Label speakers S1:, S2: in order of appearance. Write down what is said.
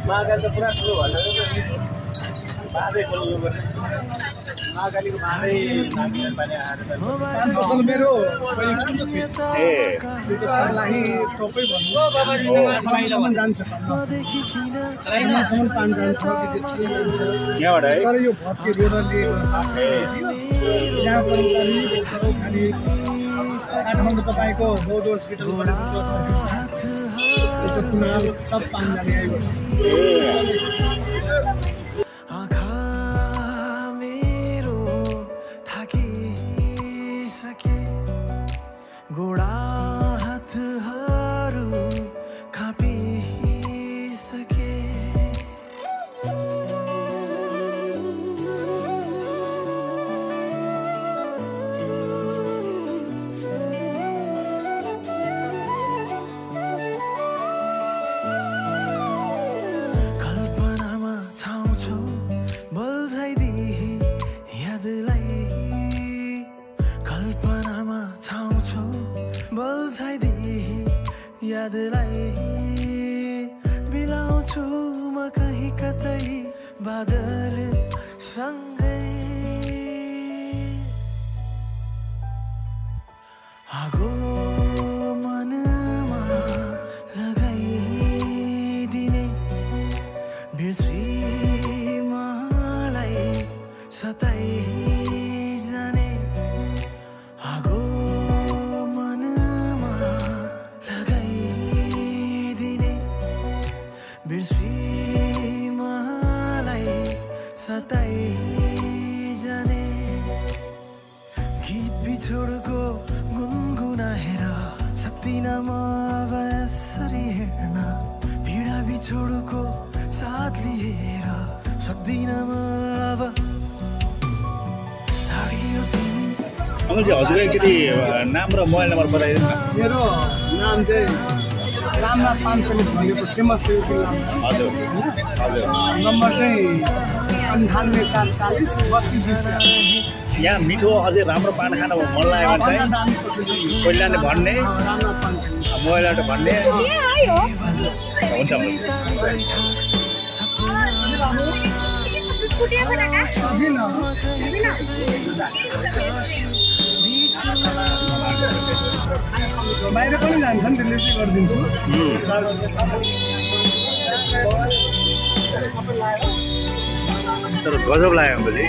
S1: महाकाली त पुरा ठुलो भन्छ बाँधै खोल्नु पर्ने महाकालीको बाँधै पानी आएर मेरो टोपै भन्नु जान्छ यहाँबाट है तर यो भत्के रोडले यहाँ खाली काठमाडौँ तपाईँको बोर्ड हस्पिटलबाट सब पानी जाने आइयो
S2: गोडा हातहरू कापिसके कल्पनामा छाउँछौ बल्झाइदिए यादलाई कल्पनामा छाउँछौ बल्झाइदिए यादलाई बिलाउँछु म कहीँ कतै बादल सँगै आगो मनमा लगाइदिने बिर्सी मलाई सताइ जाने आगो मनमा लगाइदिने बिर्सी मलाई सताइ जाने गीत बिछोडको गुनगुनाएर सक्दिनँ म अब यसरी हेर्न पीडा बिछोडको साथ लिएर सक्दिनँ म अब
S1: अमल जी हजुर एकचोटि नाम र मोबाइल नम्बर बताइदिनु न
S3: मेरो नाम चाहिँ रामनाथ पानसलिस भनेको फेमस छ यो जिल्लामा
S1: हजुर हजुर
S3: नम्बर चाहिँ 98443220
S1: यहाँ मिठो अझै राम्रो पान खान मन लाग्यो भने चाहिँ पहिलाले भन्ने
S3: रामनाथ पानसलिस
S1: मोबाइलबाट भन्ने हुन्छ
S3: बाहिर पनि जान्छन् डेलिभरी गरिदिन्छु
S1: तर गजब लाग्यो भने